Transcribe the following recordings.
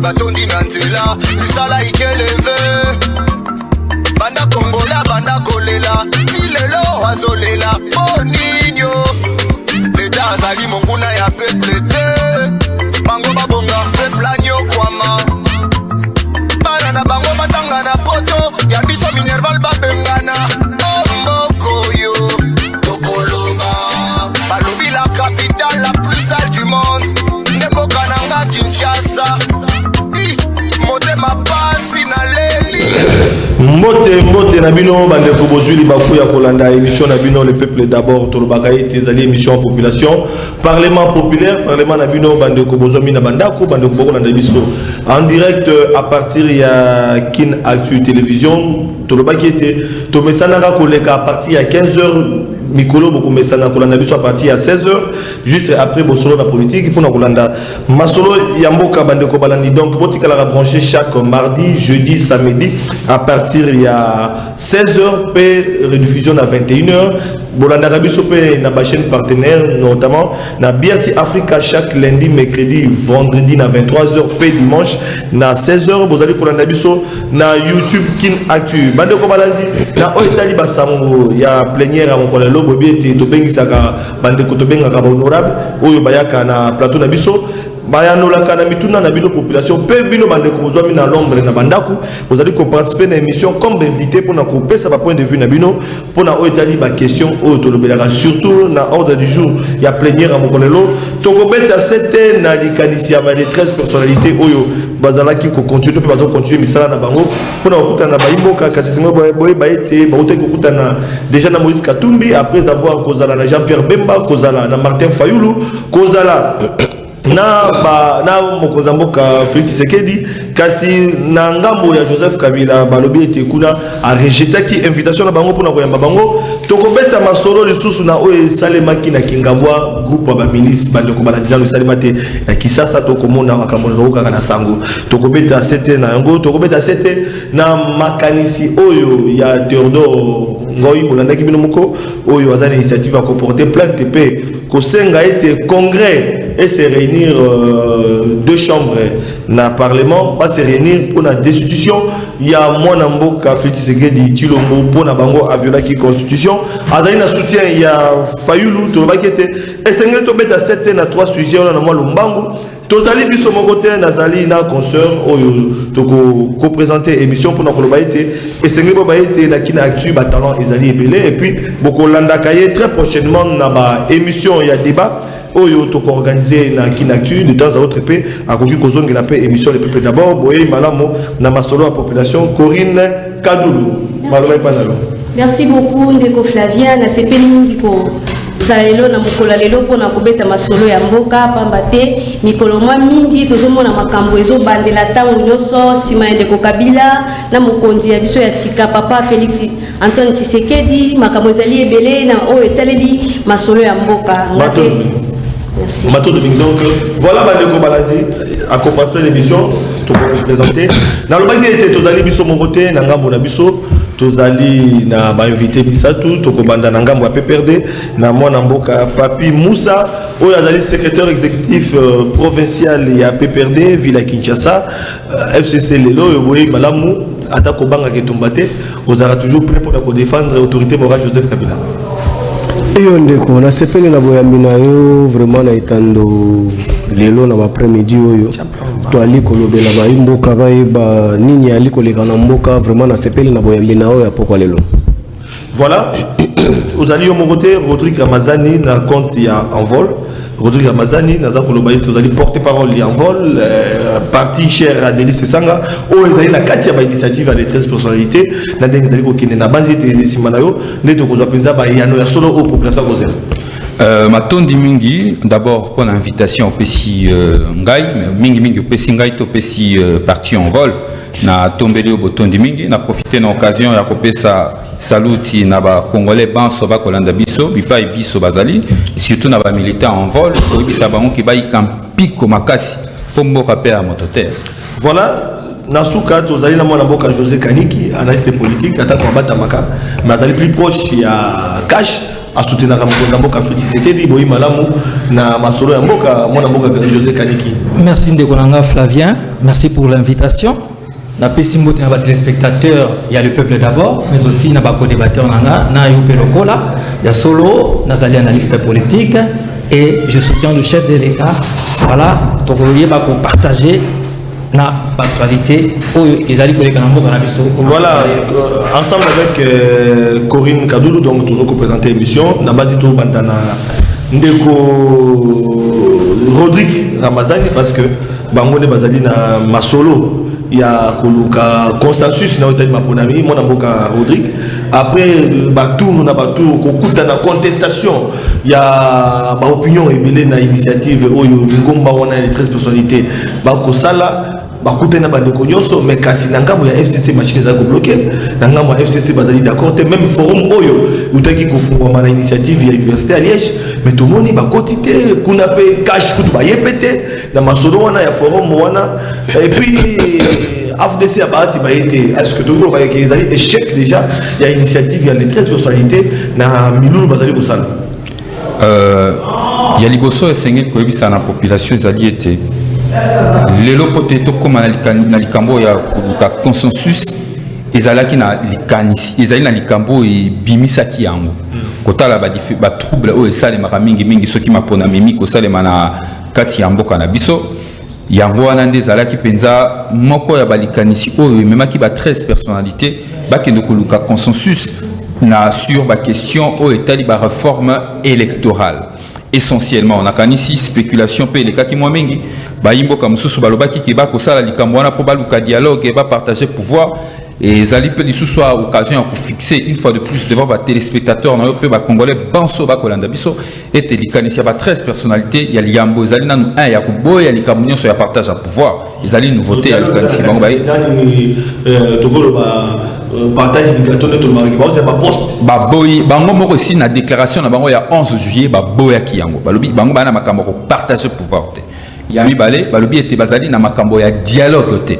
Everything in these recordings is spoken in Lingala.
batondi na nzela misala ikeleve banda kongola banda kolela ti lelo azolela boninyo leta azali monguna ya peuple te bango babonga peuple anyokwama bana na bango batanga na poto ya biso minerval babengana ombokoyo tokoloba balobi la capitale la plus sale du monde nemboka nanga Kinshasa motema pasi na leli Mbote na bino bande kobozuli baku ya kolanda émission na bino le peuple d'abord tolobaka ite zali émission en population parlement populaire parlement na bino bande kobozomi na bandako bande kobolanda biso en direct à partir ya Kin Actu télévision tolobaki ete to mesana ka koleka à partir ya 15h Mikolo beaucoup mesana kolanda biso à partir à 16h juste après bosolo la politique pour na kolanda masolo yamboka bande ko balandi donc botika la brancher chaque mardi jeudi samedi à partir il y a 16h p rediffusion à 21h bolanda biso pe na ba chaîne partenaire notamment na BRT Africa chaque lundi mercredi vendredi na 23h p dimanche na 16h bozali kolanda biso na YouTube Kin Actu bande ko balandi na oitali basango ya plénière à mon collègue bobi ete to bengisaka bande ko to bengaka honorable oyo bayaka na plateau na biso bayanolaka na mituna na bino population pe bino bande ko bozwa mina l'ombre na bandaku vous allez participer na émission comme invité pour na kopesa ba point de vue na bino pour na oitali ba question oyo to lobelaka surtout na ordre du jour ya plénière à mokolelo to kobeta 7 na likanisi ya ba 13 personnalités oyo bazalaki ko continuer pe bazo continuer misala na bango pour na okutana na baimboka kasi singo boye baete ba oteki okutana déjà na Moïse Katumbi après avoir kozala na Jean-Pierre Bemba kozala na Martin Fayulu kozala na mokozamboka Félix Tshisekedi kasi na ngambo ya Joseph Kabila balobi ete kuna a rejeté ki invitation na bango pona koyamba bango tokobeta masolo lisusu na oyo salemaki na Kingabwa groupe ba milice bande ko balandila salemate na Kisasa tokomona makambo loka na sango tokobeta 7 na yango tokobeta 7 na makanisi oyo ya Theodore Ngoyi bolandaki bino moko oyo azana initiative à comporter plainte pe ko senga ete congrès et se réunir deux chambres na parlement va se réunir pour la destitution il y a mwana mboka Félix Tshisekedi Tshilombo pour na bango aviola qui constitution azali na soutien il y a Fayulu to bakete et senga to beta 7 na 3 sujets on a moi lombangu tozali biso mon côté nazali na concert oyo to ko présenter émission pour na koloba ete et senga bo ba ete na Kin Actu ba talent ezali ebele et puis boko landa kaye très prochainement na ba émission il y a débat oyo to ko organiser na Kin Actu de temps à autre pe a koki kozonga la paix émission le peuple d'abord boye malamo na masolo à population Corinne Kadoulou maloma panalo merci beaucoup ndeko Flavien na sepeli mingi ko zalelo na mukolo lelo pona kobeta masolo ya mboka pamba te mikolo mwa mingi tozomona makambo ezo bandela tango nyoso sima ndeko Kabila na mokonzi ya biso ya sika papa Félix Antoine Tshisekedi makambo ezali ebele na o etaleli masolo ya mboka ngate. Merci. Donc voilà Bandeko Baladi à commencer l'émission to présenter na lobaki était tozali biso mon côté na ngambo na biso tozali na ba invité bisatu to kobanda na ngambo ya PPRD na mwana mboka Papi Moussa oyo azali secrétaire exécutif provincial ya PPRD Villa Kinshasa FCC lelo yo boye malamu ata kobanga ketumbate ozara toujours prêt pour défendre l'autorité morale Joseph Kabila. Iyo ndeko na sepele na boyambina yo vraiment na itando lelo na après-midi oyo to ali kolobela ba imboka ba nini ali koleka na mboka vraiment na sepele na boyambina oyo apoko lelo. Voilà, vous allez au mon côté Rodrigue Ramazani na compte il y a en vol. Rodrigue Ramazani na za kolobaï vous allez porter parole il y a en vol parti cher à Delis Sanga ou vous allez la katia ba initiative à les 13 personnalités na dengi zali ko kine na base te simanayo neto ko zapenza ba yano ya solo au population kozela. Matondi mingi d'abord pour l'invitation au PC ngai mingi au PC ngai to PC parti en vol na tombeli au botondi mingi na profiter na occasion ya kopesa saluti na ba congolais banso ba kolanda biso bipa biso bazali surtout na ba militaires en vol ko bisa bango ki bayi kampiko makasi pombo kapé à mototer. Voilà nasuka tozali na mwana mboka José Kaniki analyste politique ata ko bata maka mais azali plus proche ya cash à soutenir Mboka Félix Tshisekedi boyi malamu na masolo ya mboka mona mboka José Kaniki. Merci Ndekonanga Flavien, merci pour l'invitation. Na Pessimbo na ba téléspectateurs, il y a le peuple d'abord, mais aussi na ba co-débatteur nanga na Yope Lokola, il y a solo nazali analyste politique et je soutiens le chef de l'État. Voilà, pour partager na actualité ils allaient coller voilà ensemble avec Corinne Kadoulou donc toujours présenter l'émission na base tout bandana ndeko Rodrigue Ramazani parce que bango ne bazali na masolo il y a koluka consensus na otali maponami mona mboka Rodrigue après batour na batour kokuta na contestation il y a ba opinion ebele na initiative oyo ngomba wana les 13 personnalités ba kosala bakute na bandeko nyonso mais kasi na ngambo ya FCC machine za ko bloquer na ngambo ya FCC bazali d'accord te même forum oyo utaki kufungwa na initiative ya université à Liège mais tout moni bakotité kuna pe cash kutu ba yepete na masolo wana ya forum wana et puis AFDC a bahati ba été est-ce que tout ba yezali échec déjà il y a initiative il y a les 13 personnalités na milulu bazali ko sala il y a liboso esengeli ko yebisa na population ezali été lelo poteto koma na likambo ya koluka consensus ezalaki na likanisi ezali na likambo ebimisaki yango kotala ba trouble oyo esalemaka mingi soki mapona mimi kosalema na kati ya mboka na biso yango wana nde ezalaki mpenza moko ya balikanisi oyo ememaki ba 13 personnalités bakende koluka consensus na sur ba question oyo etali ba réforme électorale. Essentiellement on a kanisi spéculation pe les kaki mwa mingi ba yimboka mususu balobaki ke ba kosala likambo wana po baluka dialogue et ba partager pouvoir et zali pe lisusu a occasion de fixer une fois de plus devant ba téléspectateurs na pe ba congolais banso ba kolanda biso et likanisi ba 13 personnalités ya liambo zali nanu un ya kuboya ya likambo nyonso ya partage à pouvoir ezali nouveauté ya likanisi bango ba tokolo ba partage du gâteau de tout le monde c'est pas poste ba boy bango moko aussi na déclaration na bango ya 11 juillet ba boya ki yango balobi bango bana makambo ko partager pouvoir te ya mibale balobi ete bazali na makambo ya dialogue te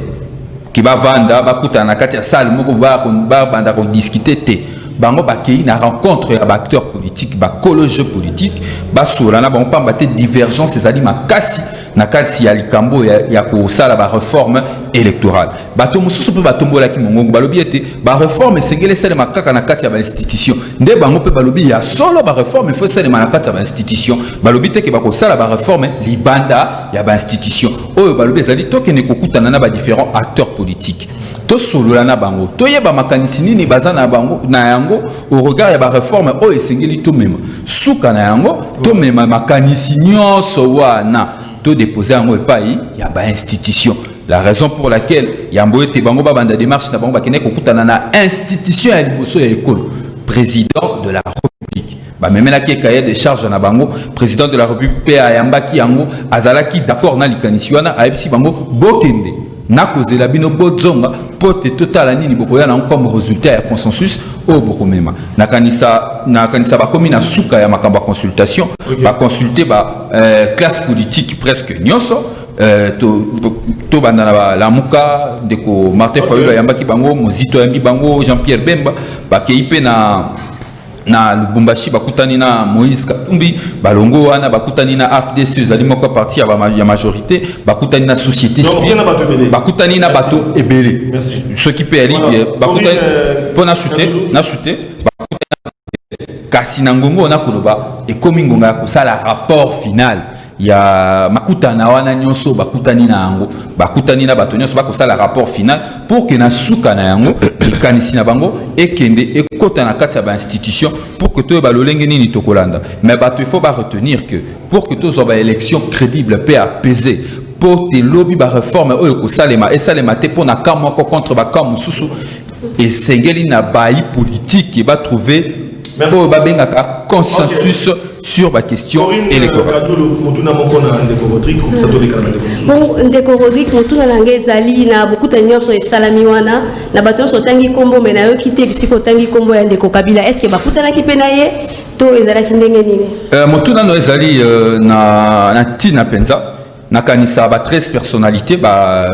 ki ba vanda ba kuta na kati ya salle moko ba banda ko discuter te bango ba ki na rencontre ya ba acteurs politiques ba cologe politique ba sola na bango pamba te divergence ezali makasi na kati ya likambo ya ko sala ba réforme électorale bato mususu pe batombola ki mongongo balobi ete ba réforme sengele sele makaka na kati ya ba institution nde bango pe balobi ya solo ba réforme faut sele na kati ya ba institution balobi te ke ba ko sala ba réforme libanda ya ba institution oyo balobi ezali tokene kokutana na ba différents acteurs politiques to solola na bango to yeba makanisi nini baza na bango na yango au regard ya ba réforme oyo esengeli to mema suka na yango to mema makanisi nyonso wana to déposer en epai ya ba institution. La raison pour laquelle yambo ete bango ba banda démarche na bango ba kene kokutana na institution ya liboso ya ekolo président de la République ba memela ki cahier de charge na bango président de la République pe ayambaki yango azalaki d'accord na likanisi wana ayebisi bango bokende na kozela bino bozonga pote total nini bokoya na comme résultat ya consensus au bokomema na kanisa ba komi na suka ya makamba consultation ba consulter ba classe politique presque nyonso to banda na la muka deko Martin Fayulu yambaki bango Mozito yambi bango Jean-Pierre Bemba ba keipe na Lubumbashi bakutani na Moïse Katumbi balongo wana bakutani na AFDC zali moko parti ya majorité bakutani na société civile bakutani na bato ebele ce qui peut aller bakutani pona chuter kasi na ngongo na koloba ekomi ngonga ya kosala rapport final ya makutana wana nyonso bakutani na yango bakutani na bato nyonso bakosala rapport final pour que na suka na yango likanisi na bango ekende ekota na kati ya ba institution pour que to ba lolenge nini tokolanda mais bato il faut ba retenir que pour que to zo ba élection crédible pe apaisée pour te lobby ba réforme oyo ko salema et salema te pona kamoko contre ba kam mususu et sengeli na bayi politique qui va trouver pour babengaka consensus sur la question électorale. Bon, ndeko Rodrigue mutuna nange ezali na bukuta nyonso esalami wana na bato nyonso tangi kombo mena yo kite bisiko tangi kombo ya ndeko Kabila est-ce que bakutana ki pena ye to ezalaki ndenge nini mutuna no ezali na tina penza na kanisa ba 13 personnalités ba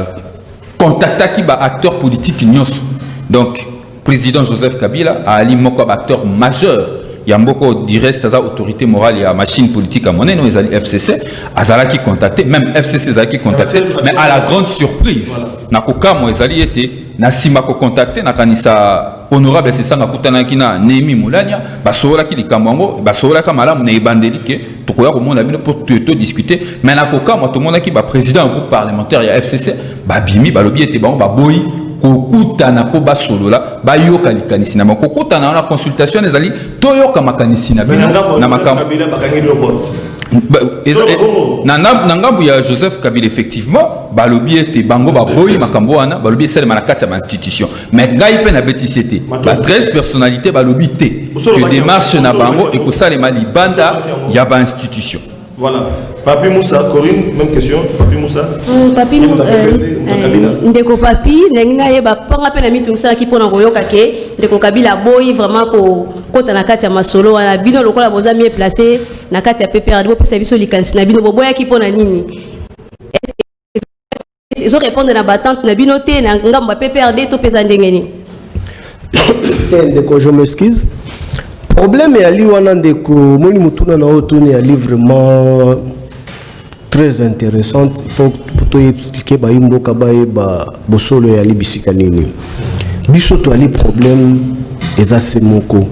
contactaki ba acteurs politiques nyonso donc président Joseph Kabila a ali moko acteur majeur Yamboko du reste à autorité morale, il y a machine politique à monnaie, nous les FCC, Azala qui contacté, même FCC Azala qui contacté, mais à la grande surprise, Nakoka moi Azali était Nasima ko contacté, Nakanisa honorable c'est ça Nakutana kina Nemi Moulania, Basola qui likambango, Basola kamala mon ebandeli que tout au monde a bien pour tout discuter, mais Nakoka moi tout le monde qui va président du groupe parlementaire il y a FCC, Babimi Balobi était bon, Baboyi kokuta na po basolo la bayoka likanisi na makokuta na consultation ezali toyoka makanisi na bino na makambo na ngambu ya Joseph Kabila effectivement balobi ete bango baboyi makambo wana balobi sele manakati ya institution mais ngai pe na betisité ba 13 personnalités balobi te que démarche na bango et que ça les malibanda ya ba institution. Voilà. Papi Moussa, Corinne, même question. Papi Moussa. Papi Ndeko Papi, nengina yeba panga pe na mitungsa ki pona koyoka ke Ndeko Kabila boy vraiment ko kota na kati ya masolo wana bino lokola boza mieux placé na kati ya PPRD bo pesa biso likanisi na bino boya ki pona nini. Ils ont répondre na battante na bino te na ngamba PPRD to pesa ndengeni. Ndeko je m'excuse. Problème est ali wana ndeko moni mutuna na otoni ali vraiment très intéressante. Il faut pour expliquer ba imboka ba bosolo ya ali bisika nini. Biso to ali problème eza semoko.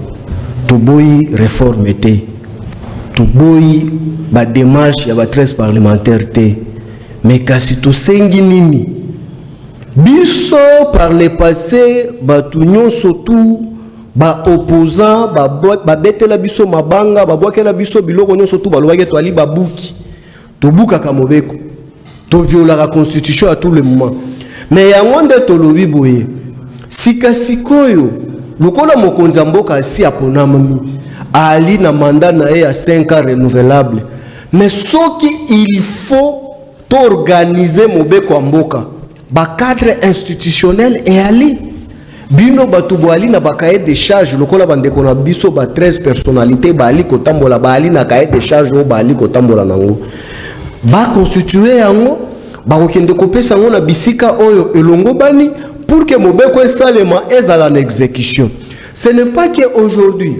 To boyi réforme te. To boyi ba démarche ya ba 13 parlementaire te. Mais kasi to sengi nini. Biso par le passé ba tunyo surtout ba opposant ba betela biso mabanga ba boakela biso biloko nyonso tout balobaki to ali babuki to buka ka mobeko to viola la constitution à tout le moment mais yango nde to lobi boye sika sikoyo lokola mokonzi mboka si aponamami ali na mandat na ya 5 ans renouvelable mais soki il faut organiser mobeko mboka ba cadre institutionnel et ali bino batu boali na bakaye de charge lokola bandeko na biso ba 13 personnalités bali kotambola bali na kaye de charge o bali kotambola nango ba constituer yango ba okende kopesa ngo na bisika oyo elongo bani pour que mobeko esalema ezala na exécution. Ce n'est pas que aujourd'hui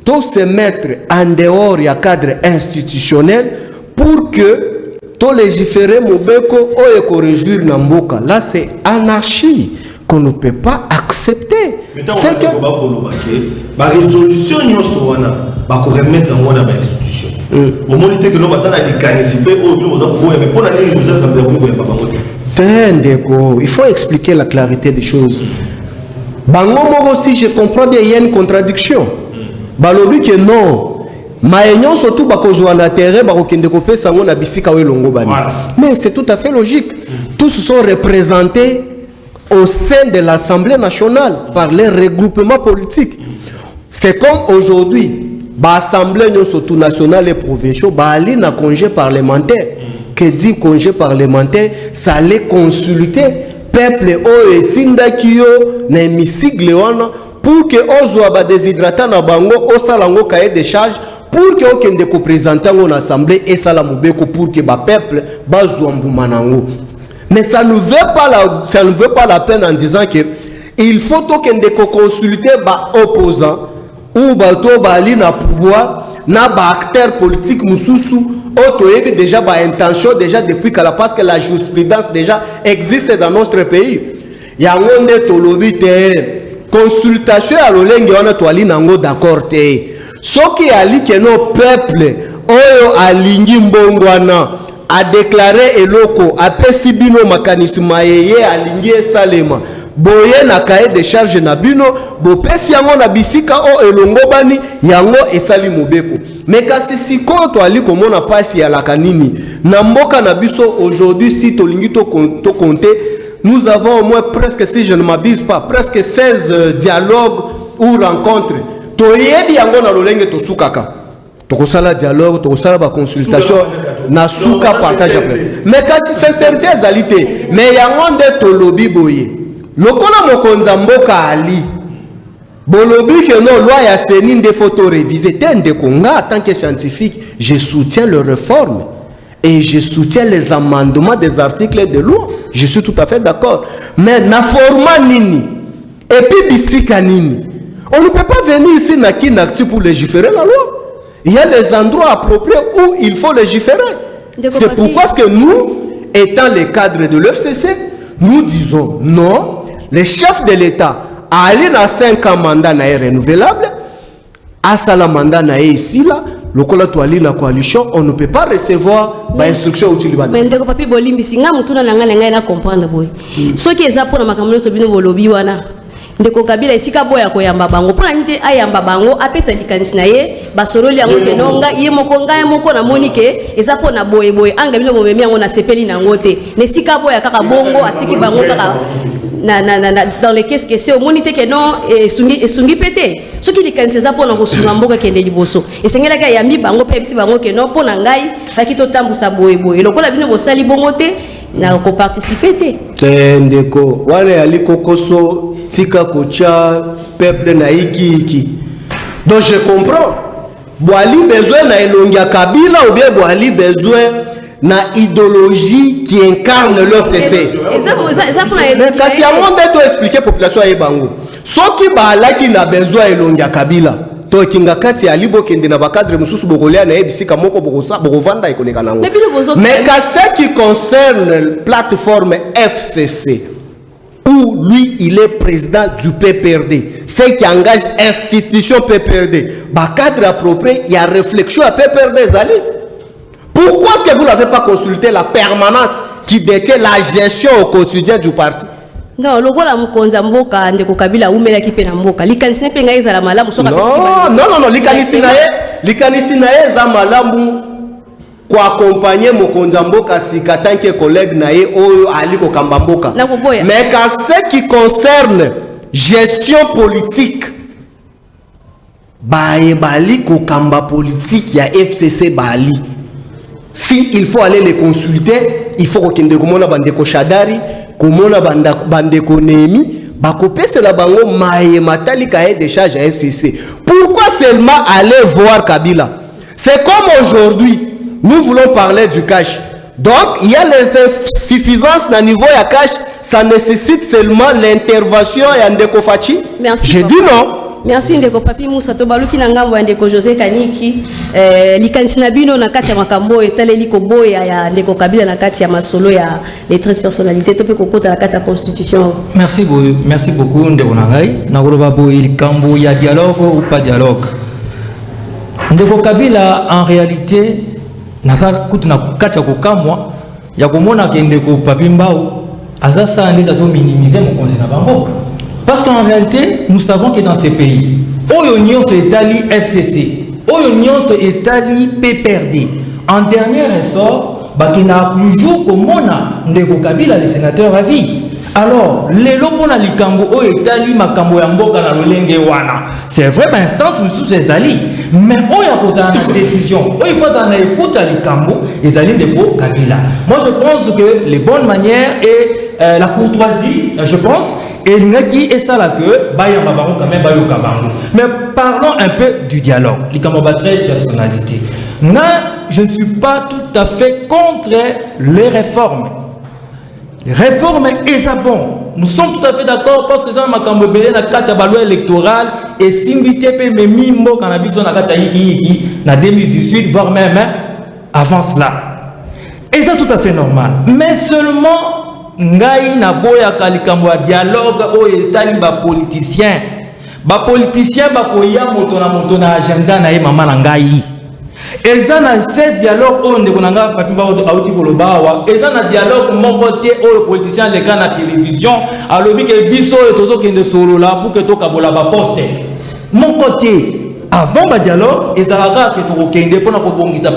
tout se mettre en dehors ya cadre institutionnel pour que tout légiférer mobeko oyo ko réjouir na mboka. Là c'est anarchie qu'on ne peut pas accepter. C'est que la résolution va remettre en la institution. Au moment où nous avons il faut expliquer la clarité des choses. Bango aussi, je comprends bien, il y a une contradiction. Balobi que non. Maïnion surtout bakozwa na terrain bakokende kopesa ngo na bisika we longo bani. Mais c'est tout à fait logique. Tous sont représentés au sein de l'Assemblée nationale par les regroupements politiques. C'est comme aujourd'hui, l'Assemblée nationale et provinciale, il y a un congé parlementaire. Que dit congé parlementaire? Ça allait consulter peuple au etinda kiyo na hémicycle pour que Ozoaba déshydratant na bango au salango cahier de charge pour que okende ko présenter en assemblée et salamubeko pour que ba peuple bazouambu manango. Mais ça ne veut pas la peine en disant que il faut qu'on consulte les opposants ou les pouvoir, les acteurs politiques mususu, déjà intention déjà depuis parce que la jurisprudence déjà existe dans notre pays. Il y a un tolobi consultation à l'olenge on a toali nango d'accord te. Ce qui a dit que nos peuples oyo alingi mbongwana a déclaré eloko a pesibino makanisuma yeye alingi salema boye na kaye de charge na bino bo pesi yango na bisika o elongo bani yango esali mobeko mais kasi siko to ali komona pasi ya la kanini na mboka na biso aujourd'hui si to lingi to compter nous avons au moins presque, si je ne m'abuse pas, presque 16 dialogues ou rencontres to yebi yango na lolenge to sukaka tokosala dialogue tokosala ba consultation na suka partage après mais kasi sincérité ezalité mais yango nde tolobi boye lokola mokonza mboka ali bolobi que non loi ya seni nde photo réviser tende konga en tant que scientifique je soutiens les réformes et je soutiens les amendements des articles de loi je suis tout à fait d'accord mais na format nini et puis bisika nini On ne peut pas venir ici pour légiférer la loi. Il y a les endroits appropriés où il faut légiférer. C'est pourquoi que nous, étant les cadres de l'FCC, nous disons non, les chefs de l'État, aller dans 5 ans mandat renouvelable, à ça mandat ici là, le collatoire la coalition, on ne peut pas recevoir l'instruction utile. Mais ndeko papi bolimbi singa mutuna nanga nanga na comprendre boy. Ce qui est ça pour na makambo so bino bolobi wana. Ndeko Kabila isika boya ko yamba bango. Pour nite ayamba bango apesa likanisi na ye basololi yango kenonga ye moko ngai moko na monike eza po na boye boye anga bino bomemi yango na sepeli na ngote. Ne sika boya kaka bongo atiki bango kaka dans les caisses que c'est au monité que non et sungi pété ce qui les kanisa za pona ko sunga mboka kende liboso et sengela ka yambi bango pe bisi bango que non pona ngai faki to tambusa boye boye lokola bino bo sali bongo te na ko participer te ndeko wale aliko koso tika kocha peuple na iki donc je comprends boali besoin na elongia Kabila ou bien boali besoin na idéologie qui incarne leur CC. Mais kasi ya monde to expliquer population ya bango. Soki ba la qui na besoin elongia Kabila. To kinga kati ya libo kende na bakadre mususu bokolea na ebisika moko bokosa bokovanda ikoleka nango. Mais ce qui concerne la plateforme FCC où lui il est président du PPRD, ce qui engage institution PPRD, bakadre approprié, il y a réflexion à PPRD zali. Pourquoi est-ce que vous n'avez pas consulté la permanence qui détient la gestion au quotidien du parti? Non, le rôle de Mkonza Mboka ndeko Kabila umela kipe na Mboka. Likanisi pe ngai za malamu soka Non, likanisi na ye za malamu kwa accompagner Mkonza Mboka sika tant que collègue na ye oyo aliko kamba Mboka. Mais quand ce qui concerne gestion politique bali ko kamba politique ya FCC bali. Si il faut aller les consulter, il faut que nous bandeko Shadari, komona bandeko Nemi, bakopese la bango maye matali kaye de charge à FCC. Pourquoi seulement aller voir Kabila? C'est comme aujourd'hui, nous voulons parler du cash. Donc, il y a les insuffisances à niveau de cash, ça nécessite seulement l'intervention et Ndeko Fachi. Merci. Je dis non. Merci ndeko papi Moussa to baluki na ngambo ndeko José Kaniki likanisi na bino na kati ya makambo etale liko boya ya ndeko Kabila na kati ya masolo ya les 13 personnalités to pe kokota na kati ya constitution. Merci beaucoup ndeko nangai na koloba boye likambo ya dialogue ou pas dialogue. Ndeko Kabila en réalité na kutu na kati ya kokamwa ya komona ke ndeko papi Mbao azasa ndeza zo minimiser mon conseil na bango. Parce qu'en réalité, nous savons que dans ces pays, l'Union se étali FCC, l'Union se étali PPRD. En dernier ressort, il y a toujours comme Ndeko Kabila, le sénateur à vie. Alors, les lopona likambo o étali makambo ya mboka na lolenge wana. C'est vrai, instance sous ces alliés. Mais on y a posé une décision. Il faut en écouter likambo et alliés Ndeko Kabila. Moi, je pense que les bonnes manières et la courtoisie, je pense. Et qui est ça là que mais parlons un peu du dialogue. Les 13 personnalités. Je ne suis pas tout à fait contre les réformes. Les réformes est bon. Nous sommes tout à fait d'accord parce que dans ma cambobélé na carte baloi électorale et simbité pe memimbo cannabis na carte yiki na 2018 voire même avant cela. Et c'est tout à fait normal. Mais seulement ngai na boya kalikambo ya dialogue o etali ba politicien ba koya moto na agenda na ye mama na ngai eza na 16 dialogue o ndeko na ngai papi ba auti kolobawa eza na dialogue moko te o politicien le kana na télévision alobi ke biso etozo kende solo la pour que to kabola ba poste mon côté avant le dialogue, ils allaient que tu kende pour na kobongisa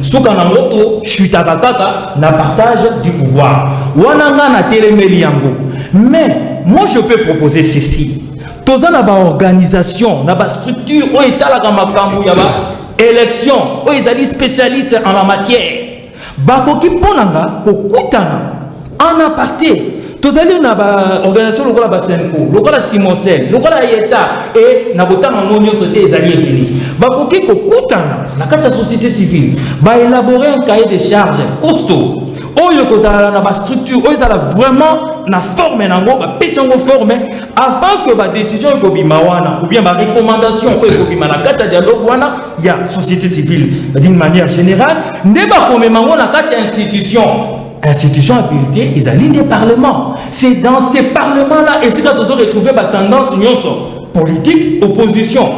soka na moto chuta kaka na partage du pouvoir wananga na telemeli yango. Mais moi je peux proposer ceci toza na ba organisation na ba structure o etala ka makambo ya ba élection o ezali spécialiste en la matière bakoki ponanga kokutana en aparté. Tous les organisation lokola basenko lokola simosel lokola yeta et na botana nonyo sote ezali ebili bakoki kokutana na kati ya société civile ba élaborer un cahier de charges costaud oyo kozala na ba structure oyo ezala vraiment na forme nango ba pesi yango forme avant que ba décision ekobima wana ou bien ba recommandation oyo ekobima na kati ya dialogue wana ya société civile d'une manière générale nde bakomema yango na kati ya institution habilité ils alignent des parlements. C'est dans ces parlements là et c'est quand ils ont retrouvé la tendance politique, opposition,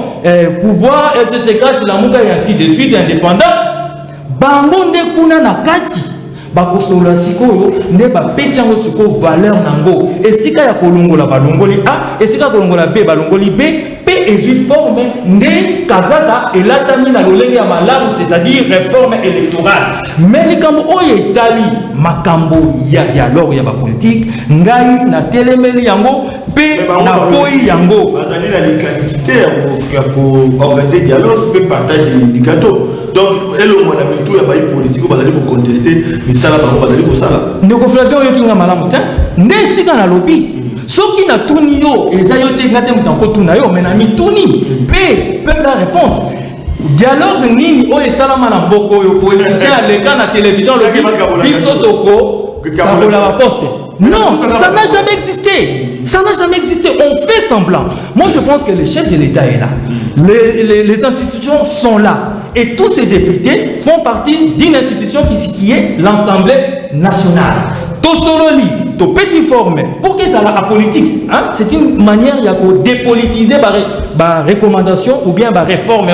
pouvoir, FCC, la mouka et ainsi de suite, indépendant. Bango nde kuna na kati bakosola sikoyo nde bapesi yango sikoyo valeur nango esika ya kolongola balongoli A esika kolongola B balongoli B pe ezui forme nde kazaka elatami na lolenge ya malamu c'est-à-dire réforme électorale mais likambo oyo etali makambo ya dialogue ya bapolitique ngai na telemeli yango pe na boyi yango bazali na l'efficacité ya organiser dialogue pe partage du gâteau. Donc, elle au moins a mis tout ya baï politique parce que pour contester misala bango bazali ko sala. Ndeko Flavien yo kinga malamu te. Ndesika na lobby. Soki na tuni yo eza yo te ngate mutanko tuna yo mais na mituni pe peut la répondre. Dialogue nini o esalama na mboko yo politicien aleka na télévision lobby biso toko kabola ba poste. Non, ça n'a jamais existé. Ça n'a jamais existé. On fait semblant. Moi, je pense que le chef de l'État est là. Les institutions sont là. Et tous ces députés font partie d'une institution qui est l'Assemblée nationale. Tosololi, to pesi formé pour que ça la politique. Hein? C'est une manière de dépolitiser la recommandation ou bien la réforme.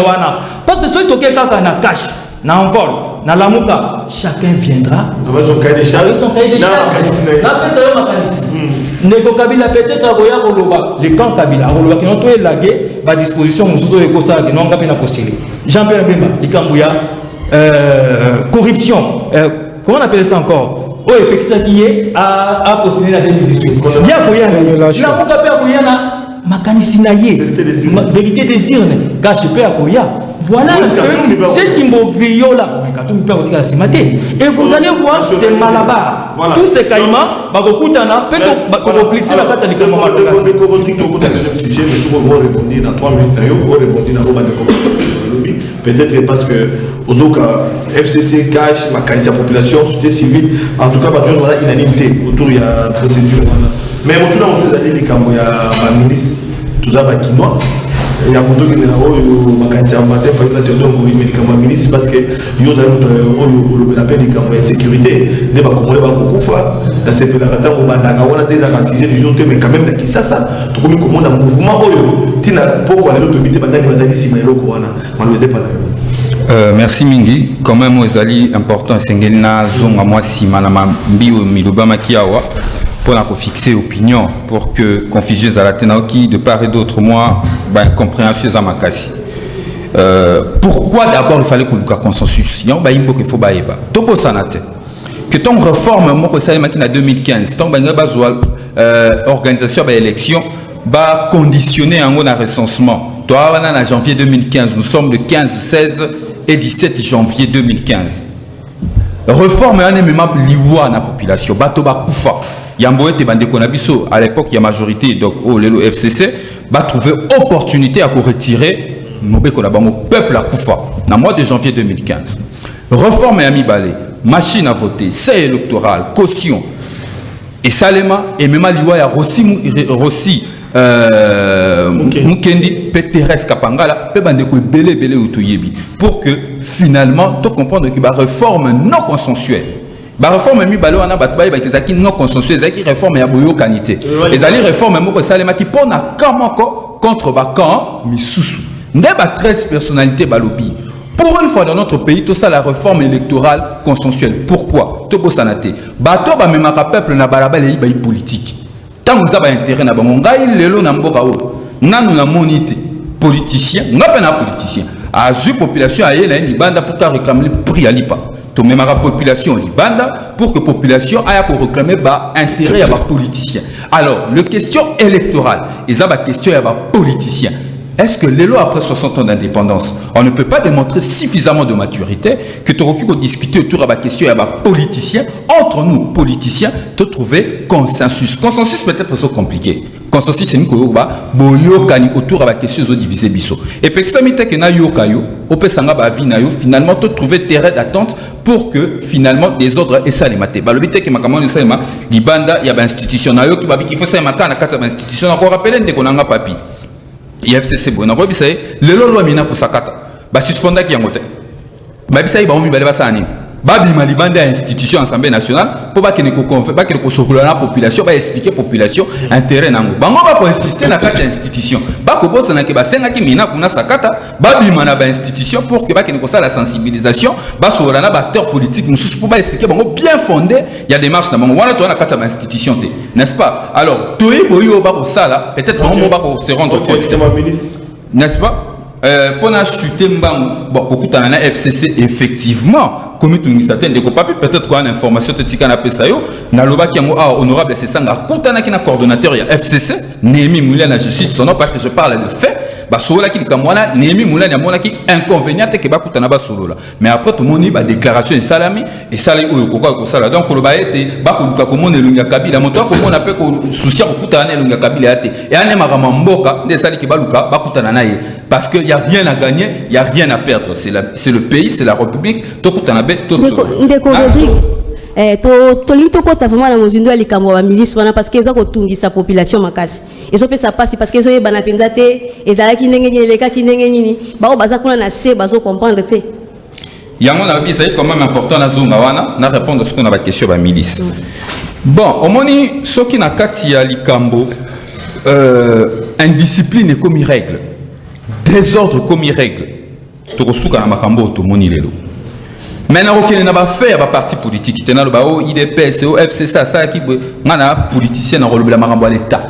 Parce que ceux qui ont na cash, na envol, na lamuka, chacun viendra. Son cahier des charges. Son cahier des charges. Ndeko Kabila peut-être akoya koloba le camp Kabila akoloba ki noto elage ba disposition musuzo ekosala ki nonga pe na postiller Jean-Pierre Bemba likambuya corruption comment on appelle ça encore oh epekisa ki a postulé na 2018 ya koya la muka pe akoya na makanisi na ye vérité des urnes cache pe akoya. Voilà cet imbroglio là, mais quand on peut retirer la simate, et vous allez voir, c'est malabar. Voilà. Tous ces caïmans, Bagokutana, peut-être glisser la carte à l'école. Sujet, mais si vous répondez dans 3 minutes, vous répondez dans le lobby. Peut-être parce que Ozoka, FCC, cash, ma qualité de population, société civile, en tout cas, il y a une unanimité autour de la procédure. Mais tout là, on fait des camps, il y a ma milice, tout ça, Bakinois. Il y a beaucoup de gens qui ont des ministre parce que ils ont des médicaments de sécurité. Ils ont des la séparation au des sujet du jour, mais quand même, ça, tout comme un mouvement, pourquoi les autorités merci Mingi. Quand même, Ozali important, c'est que zonga moi si manama bio milobama kiawa pour fixer opinion pour que confusion à la tenaki de part et d'autre moi ben compréhension à makasi. Pourquoi d'abord il fallait qu'on ait un consensus? Il y a un qu'il faut baïba. Topo sanate. Que ton réforme moi que ça en 2015, ton ben organisation de l'élection va conditionner un recensement. Toi en janvier 2015, nous sommes le 15, 16 et 17 janvier 2015. Réforme un même liwa na population. Bato ba kufa. Yamboé te bande konabiso à l'époque il y a majorité donc au le FCC va trouver opportunité à retirer mobé konabango peuple à Koufa dans mois de janvier 2015. Réforme Ami Balé, machine à voter, c'est électoral, caution et Salema et même liwa ya Rossi Mukendi Peteres Kapangala pe bande ko belé utuyebi pour que finalement tu comprendre que la réforme non consensuelle. La réforme mi balo ana batbaye ba tezaki non consensuelle ezaki réforme ya boyo kanité ezali réforme moko salema ki pona kamoko contre ba camp misusu nde ba 13 personnalités balobi pour une fois dans notre pays tout ça la réforme électorale consensuelle. Pourquoi to bosanate bato ba memaka peuple na balabala yi ba politique tant vous avez intérêt na bango ngai lelo na mboka o nanu na monité politicien ngape na politicien a zu population aye na libanda pour ta réclamer prix à lipa. Même la population libanda pour que la population ait pour réclamer intérêt à les politiciens. Alors, la question électorale, ils ont la question à les politiciens. est-ce que l'élo après 60 ans d'indépendance, on ne peut pas démontrer suffisamment de maturité que tu aurais discuter autour de la question, il y a politiciens, entre nous, politiciens, de trouver consensus. Consensus peut-être trop compliqué. Consensus, c'est une chose autour de la question de diviser biso. Et puis, ça m'était que na yokayo, au pesanga ba vie na yo, finalement, tu trouver terrain d'attente pour que finalement des ordres et ça les maté. Bah le but est que ma commande ça ma libanda il y a institution na yo qui va qu'il faut ça ma kana kata institution encore rappeler ndeko nanga papi. IFCC bon na ko bisay le lolo mina ko sakata. Ba suspenda ki yangote. Ba bisay ba omi ba ça ani. Babi malibanda institution Assemblée nationale pour pas que ne pas que le la population va expliquer population intérêt nango bango ba ko insister na kati institution ba ko bossa na ke ba senga ki mina kuna sakata babi mana ba institution pour que ba que ne ko ça la sensibilisation ba so na ba acteur politique mususu pour ba expliquer bango bien fondé il y a des marches na bango wana to na kati ba institution te n'est-ce pas alors toi boyo ba ko ça là peut-être bango ba ko se rendre compte n'est-ce pas pour na chuter mbango bon kokutana na FCC effectivement comme tout ministère de papi peut-être quoi l'information te tika na pesa yo na loba ki yango honorable c'est ça kutana ki na coordonnateur ya FCC Némi Moulin na justice son nom parce que je parle de fait ba solola ki kamwana Némi Moulin ya mona ki inconvénient te ke ba kutana ba solola mais après tout monde ba déclaration salami et salai oyo kokwa ko sala donc loba ete ba ko luka ko mona lunga kabila moto ko mona pe ko souci ko kutana na lunga kabila ate et ane makama mboka nde sali ki ba luka ba kutana na ye parce que il y a rien à gagner il y a rien à perdre c'est le pays c'est la République to kutana ndeko Rodrigue toli tokota vraiment na mozindo ya likambo ya milice wana parce que eza kotungisa population makasi ezopesa pasi parce que ezoyebana mpenza te ezalaki ndenge nini elekaki ndenge nini bao baza kuna na se bazocomprendre te yango na biso c'est quand même important na zonga wana na répondre ce qu'on a la question ba milice bon omoni soki na kati ya likambo indiscipline comme règle désordre comme règle tokosuka na makambo tomoni lelo maintenant ok na ba faire ba parti politique tena lo ba o IDPS o FCC ça qui ngana politicien na rolobela makambo à l'état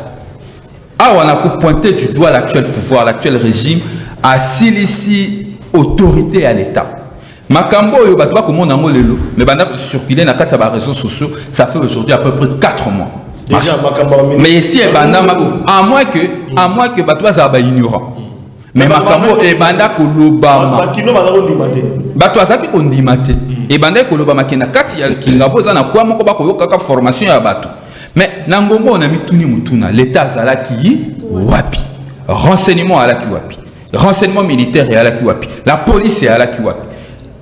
on a pointé du doigt l'actuel pouvoir l'actuel régime a silisi autorité à l'état makambo yo ba ko mona ngo lelo mais banda circuler na kati ba réseaux sociaux ça fait aujourd'hui à peu près 4 mois déjà makambo mais ici banda à moins que ba toi ça ba ignorant mais makambo e banda ko lobama bakino banda ko ndimate bato azaki ko ndimate e banda ko lobama kena kati ya kingabo za na kwa moko ba ko yoka formation ya bato mais nangombo on a mituni mutuna l'état zalaki wapi renseignement alaki wapi renseignement militaire alaki wapi la police alaki wapi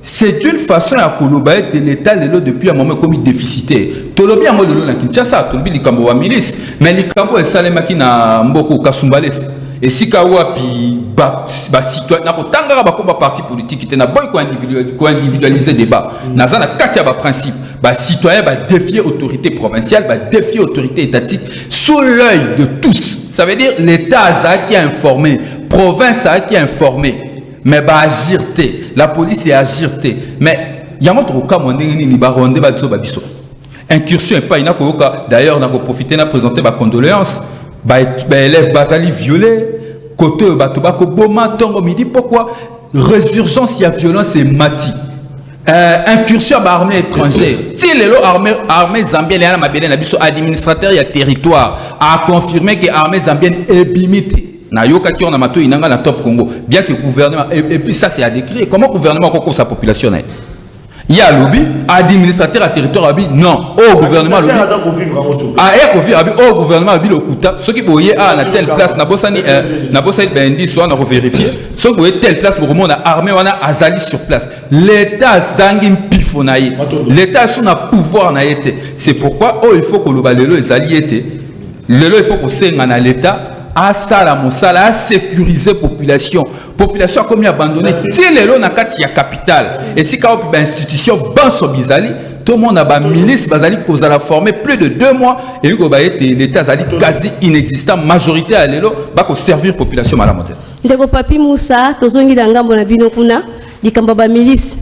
c'est une façon à koloba de l'état lelo depuis un moment comme déficitaire tolobi yango lelo na Kinshasa tolobi likambo wa milice mais likambo esalemaki na mboko kasumbalese et si kawapi ba citoyen na kotanga ba komba parti politique te na boy ko individualiser débat na za na kati ya ba principe ba citoyen ba défier autorité provinciale ba défier autorité étatique sous l'œil de tous ça veut dire l'état a qui a informé province a qui a informé mais ba agir té la police est agir té mais yango to ka mondeni ni ba ronde ba tso ba biso incursion pas ina ko d'ailleurs na ko profiter na présenter ba condoléances ba élève bazali violé côté bato bako boma tongo midi pourquoi résurgence ya violence et mati incursion ba armée étrangère ti lelo armée zambienne ya mabele na biso administrateur ya territoire a confirmé que armée zambienne est bimité na yoka ki on a mato inanga na top Congo bien que gouvernement et puis ça c'est à décrire comment gouvernement ko sa population na il y a lobby administrateur à territoire abi non au gouvernement lobby au gouvernement abi lokuta ce qui boye à la telle place na bosani bendi soit on vérifier ce qui boye telle place le monde a armée on a azali sur place l'état zangi mpifonaye l'état sous na pouvoir na été c'est pourquoi il faut que le balelo ezali été lelo il faut que senga na l'état à sala mosala à sécuriser population a comme abandonné si lelo na kati ya capitale et si ka ba institution banso bizali tout le monde a ba milice bazali kozala formé plus de 2 mois et ko ba été l'état zali quasi inexistant majorité à lelo ba ko servir population malamote ndeko papi Moussa tozongi da ngambo na bino kuna likamba ba milice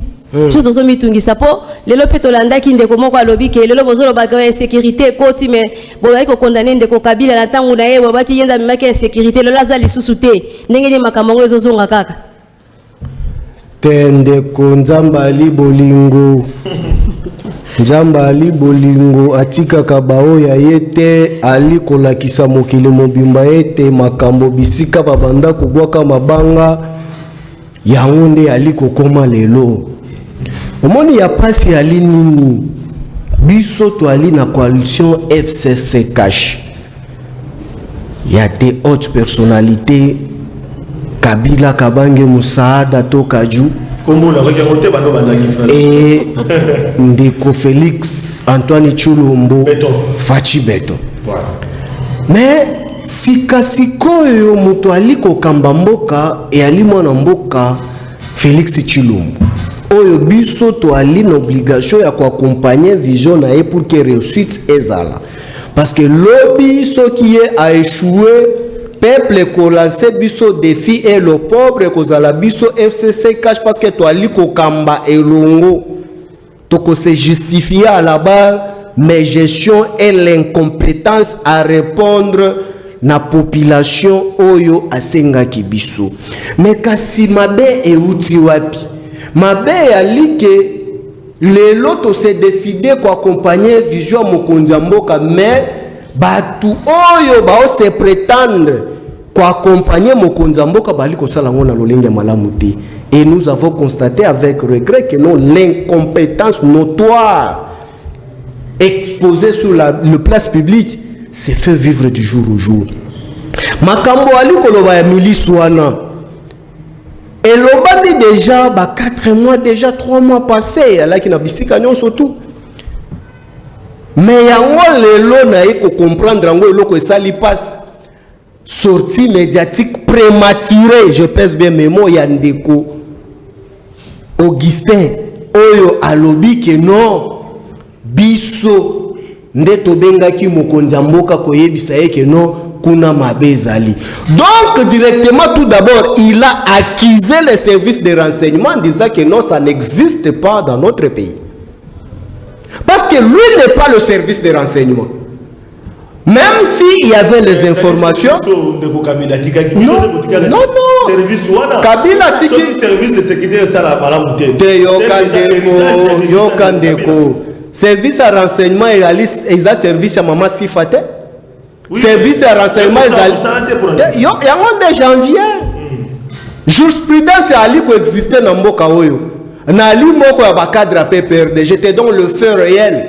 tout tozo mitungisa po lelo pe tolandaki ndeko moko alobi ke lelo bozolo ba insécurité koti mais boyaki ko condamner ndeko Kabila na tangu na ye babaki yenda mimaki insécurité lelo azali susu te ndenge ni makamango ezozonga kaka tende ko nzambali bolingo Nzamba ali bolingo atika kabao ya yete ali kolakisa mokili mobimba yete makambo bisika babanda kubwaka mabanga yango nde ali kokoma lelo. Omoni ya pasi ali nini? Biso to ali na coalition FCC cash. Ya te haute personnalité Kabila Kabange Musaada Tokaju et Ndeko Félix Antoine Chulombo Fachi Beto. Voilà. Mais sikasikoyo muto aliko kamba mboka e ali mwana mboka Félix Chilombo. Oyo biso to ali na obligation ya ko accompagner vision na e pour que réussite ezala. Parce que lobby ce qui a échoué peuple ko lancer biso défi et le pauvre ko zala biso FCC cash parce que to ali ko kamba elongo to ko se justifier à la base mais gestion et l'incompétence à répondre na population oyo asenga kibiso. Mais kasi mabe e uti wapi? Mabe alike lelo to se décider ko accompagner vision mokonzi mboka mais batu oyo ba se prétendre ko accompagner mokonzi mboka bali ko sala ngona lolenge malamu te. Et nous avons constaté avec regret que non l'incompétence notoire exposée sur le place publique se fait vivre du jour au jour. Makambo ali koloba ya milice wana. Et l'obami déjà, 4 mois déjà, 3 mois passés, là qui n'a bisika nyon surtout. Mais yango lelo na eko comprendre yango eloko esali passe. Sortie médiatique prématurée, je pèse bien mes mots, ya Ndeko Augustin oyo alobi ke non biso ndeto bengaki mokonzi mboka koyebisa yeke non kuna mabezali. Donc directement tout d'abord il a accusé les services de renseignement en disant que non ça n'existe pas dans notre pays. Parce que lui n'est pas le service de renseignement. Même s'il y avait les informations. Non. Kabila tiki service de sécurité ça la madame Yokandeko. Service à renseignement et à service à maman Sifate. Service de renseignement il y a un janvier. Jurisprudence a existé dans mboka oyo. Na ali moko ya ba cadre à PPRD. J'étais donc le fait réel.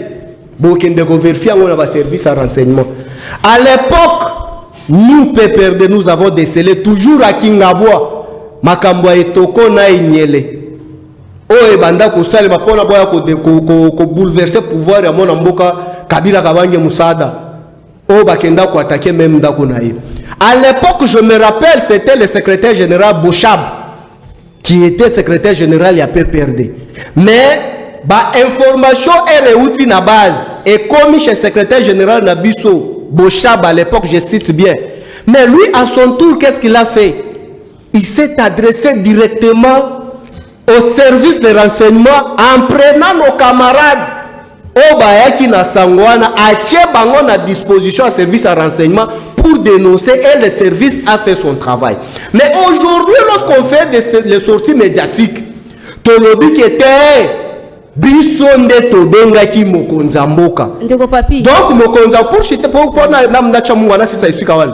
Bokende ko vérifier on a service à renseignement. À l'époque, nous PPRD nous avons décelé toujours à Kingabwa makambo etoko na inyele. O ebanda ko sale mapona boya ko bouleverser pouvoir ya mona mboka Kabila Kabange Musaada. O bakenda ko attaquer même ndako na ye. À l'époque, je me rappelle, c'était le secrétaire général Bochab qui était secrétaire général à PPRD. Mais information est réunie na base et comme chez secrétaire général Nabiso Bochab à l'époque, je cite bien. Mais lui à son tour, qu'est-ce qu'il a fait? Il s'est adressé directement au service de renseignement en prenant nos camarades au Bayaki na Sangwana a bango na disposition à service à renseignement pour dénoncer et le service a fait son travail. Mais aujourd'hui, lorsqu'on fait des sorties médiatiques, Tolobi qui était Bisonde Tobengaki Mokonza Mboka. Donc Mokonza pour chiter pour namnacha mungwana si ça ici kawal.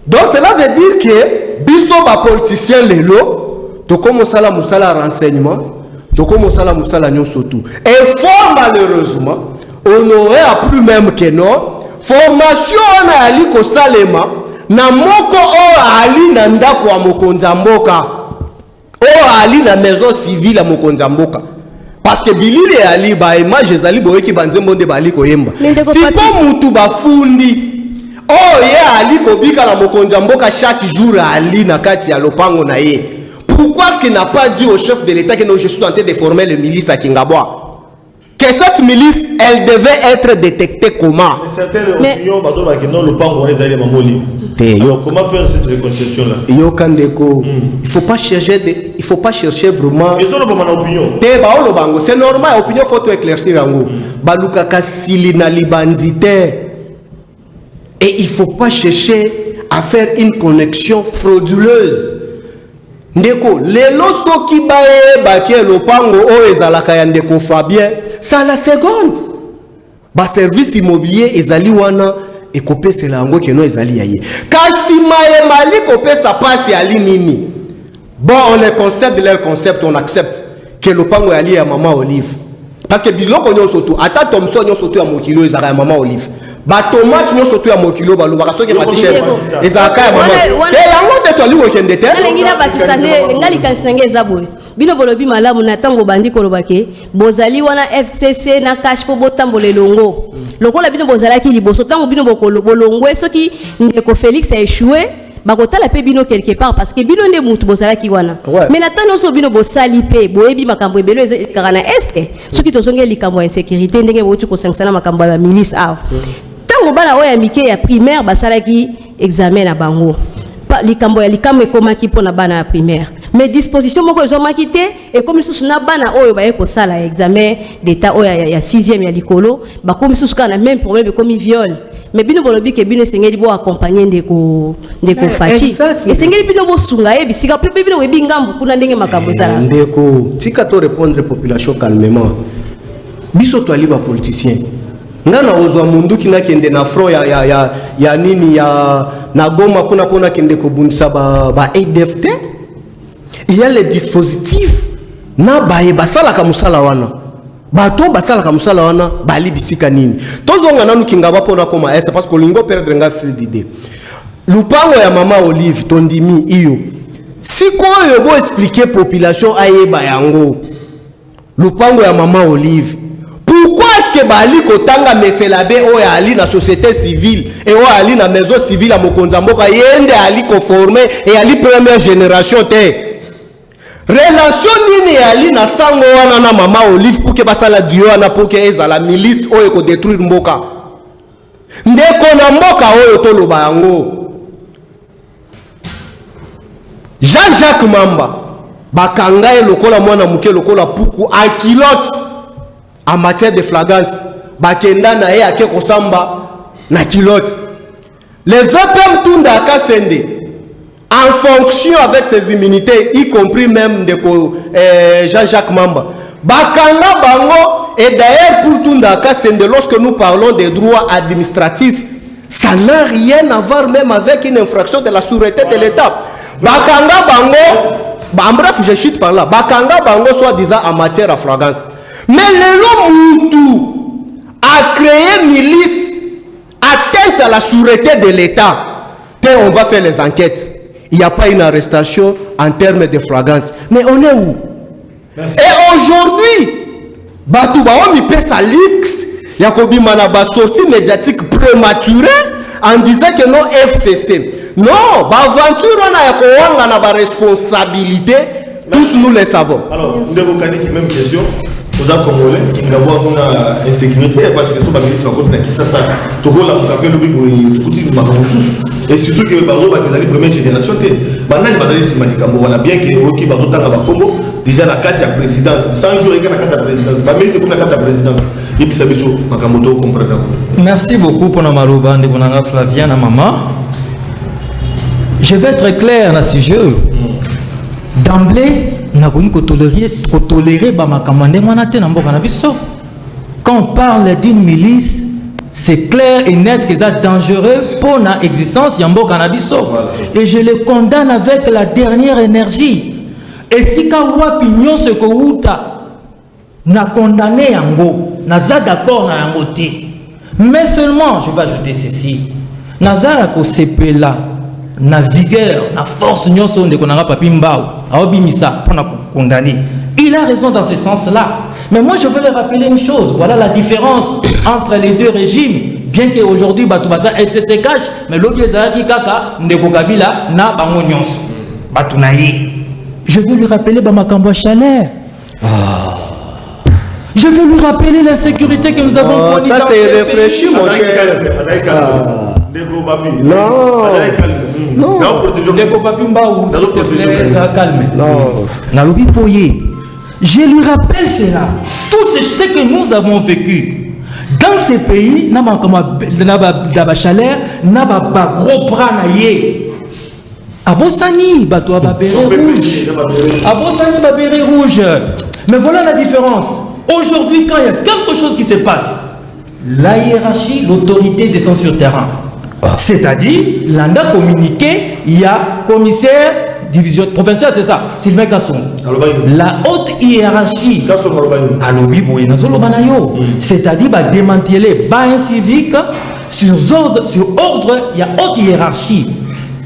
Donc cela veut dire que biso ba politicien lelo to comme sala musala renseignement, to comme sala musala nyonso tout. Et fort malheureusement, on aurait plus même que non formation na ali ko salema na moko o ali na ndako wa Mokonza Mboka. O ali na maison civile à Mokonza Mboka. Parce que bilili ali ba image ezali boyeki banzembo nde bali koyemba. Siko mutu bafundi. Oh yeah ali kobika la Mokonza Mboka chaque jour ali na kati ya lopango na ye. Pourquoi est-ce qu'il n'a pas dit au chef de l'État que non, je suis en train de former le milice à Kingabwa? Que cette milice, elle devait être détectée comment? Certaines opinions, le pango les alliés mamoli. Alors comment faire cette réconciliation-là? Il faut pas chercher il faut pas chercher vraiment. Mais ça n'a pas mon opinion. C'est normal, opinion faut tout éclaircir en haut. Baluka kasili na libandite. Et il faut pas chercher à faire une connexion frauduleuse. Ndeko, lelo soki bae bakie lopango o ezalaka ya Ndeko Fabien, c'est à la seconde. Ba service immobilier ezali wana ekopesela yango keno ezali yaye. Kasi maye mali kopesa pasi ali nini. Bon, on les concept de leur concept, on accepte que le pango ali ya Maman Olive. Parce que biloko nyo soto, ata Thomson nyo soto ya mokilo ezaka ya Maman Olive. Ba tomate nyo soto ya mokilo ba lobaka soki matiche ezaka ya Maman. Et yango de toli wokende te. Ngina bakisane ngali kansinenge ezaboy. Bino bolobi malamu na tango bandi kolobake bozali wana FCC na cash po botambola longo. Lokola bino bozalaki liboso tango bino bolongo soki ndeko Félix a échoué. Bakotala pe bino quelque part parce que bino nde mutu bozalaki wana. Mais na tango so bino bosali pe boyebi makambo ebelo ezekana este. Soki tozonge likambo ya insécurité ndenge botu ko sanctiona makambo ya milice aw. Tango bana oya mike ya primaire basalaki examen na bango. Likambo ya likambo ekomaki pona bana ya primaire. Mais disposition moko ezomaki te et comme sous na bana oyo baye ko sala examen d'état oya ya 6e ya likolo ba comme sous kana même problème comme viol. Mais bino bolobi ke bino sengeli bo accompagner ndeko Fati. Et sengeli bino bo sunga e bisika pe bino webi ngambu kuna ndenge makambo zala. Ndeko tika to répondre population calmement. Biso to ali ba politicien. Ngana ozwa mundu kina kende na front ya nini ya na Goma kuna pona kende ko bundisa ba ADFT. Il y a les dispositifs na baye basala ka musala wana. Bato basala ka musala wana bali bisika nini. Tozonga nanu kinga bapona koma est parce que lingo perdre nga fil d'idée. Lupango ya Maman Olive tondimi iyo. Siko yo bo expliquer population ayeba yango. Lupango ya Maman Olive. Pourquoi est-ce que bali kotanga meselabe oya ali na société civile et oya ali na maison civile à Mokonza Mboka yende ali conformer et ali première génération te. Relation nini ali na sango wana na Maman Olive pour que basala dio na pour que ezala milice oyo ko détruire mboka. Ndeko na mboka oyo toloba yango. Jean-Jacques Mamba bakanga e lokola mwana muke lokola puku a kilote en matière de flagrance bakenda na ye ake kosamba na kilote. Les VPM tunda akasende en fonction avec ses immunités, y compris même de Jean-Jacques Mamba. Bakanga bango, et d'ailleurs pour Tundaka, lorsque nous parlons des droits administratifs, ça n'a rien à voir même avec une infraction de la sûreté de l'État. Bakanga bango, en bref, je chute par là. Bakanga bango soit disant en matière de flagrance. Mais le Moutou a créé milice atteinte à la sûreté de l'État. On va faire les enquêtes. Il n'y a pas une arrestation en termes de flagrance. Mais on est où? Merci. Et aujourd'hui, Batouba mi pèse à l'X, Yakobi Manaba sortie médiatique prématurée en disant que non FCC. Non, l'aventure on a une responsabilité, tous nous le savons. Alors, nous avons même question. Aux Congolais, qui n'ont pas insécurité parce que ce ministre va continuer qui ça Togo la mukapé le bibo tout et surtout que par exemple les première génération te banani bazali simanikambo wana bien que oki bazotanga ba Congo déjà la carte ya présidence 100 jours et la carte ya présidence pas mais c'est comme la carte ya présidence et puis ça biso makambo to comprendre. Merci beaucoup pour na maroba de bonanga Flavien na maman. Je vais être clair dans ce sujet. D'emblée quand on parle d'une milice, c'est clair et net que c'est dangereux pour l'existence de Yambo Cannabiso. Et je le condamne avec la dernière énergie. Et si quand on opinion ce que Outa n'a condamné Yango, n'a pas d'accord na Yango. Mais seulement, je vais ajouter ceci, Nazara ko sepela na vigueur, na force nyonso de konanga papi mbao, aobimisa pour na condamner. Il a raison dans ce sens-là. Mais moi je veux leur rappeler une chose, voilà la différence entre les deux régimes. Bien qu'aujourd'hui Batoubaza FCC cache, mais l'obéza qui kaka ndeko Kabila na bango nyonso. Batunayi. Je veux lui rappeler Bamakambo Chaleur. Je veux lui rappeler la sécurité que nous avons. Ça c'est réfléchi mon cher. Non. Non. Je lui rappelle cela. Tout ce que nous avons vécu dans ces pays, n'a pas chaleur, n'a pas gros bras naïe. Abosani, bateau babéré rouge. Abosani babéré rouge. Mais voilà la différence. Aujourd'hui, quand il y a quelque chose qui se passe, la hiérarchie, l'autorité descend sur terrain. C'est-à-dire, l'ANDA communiqué, il y a commissaire, division provinciale, c'est ça, Sylvain Kasson. La haute hiérarchie, c'est-à-dire, démanteler, un civique, sur ordre, il y a haute hiérarchie.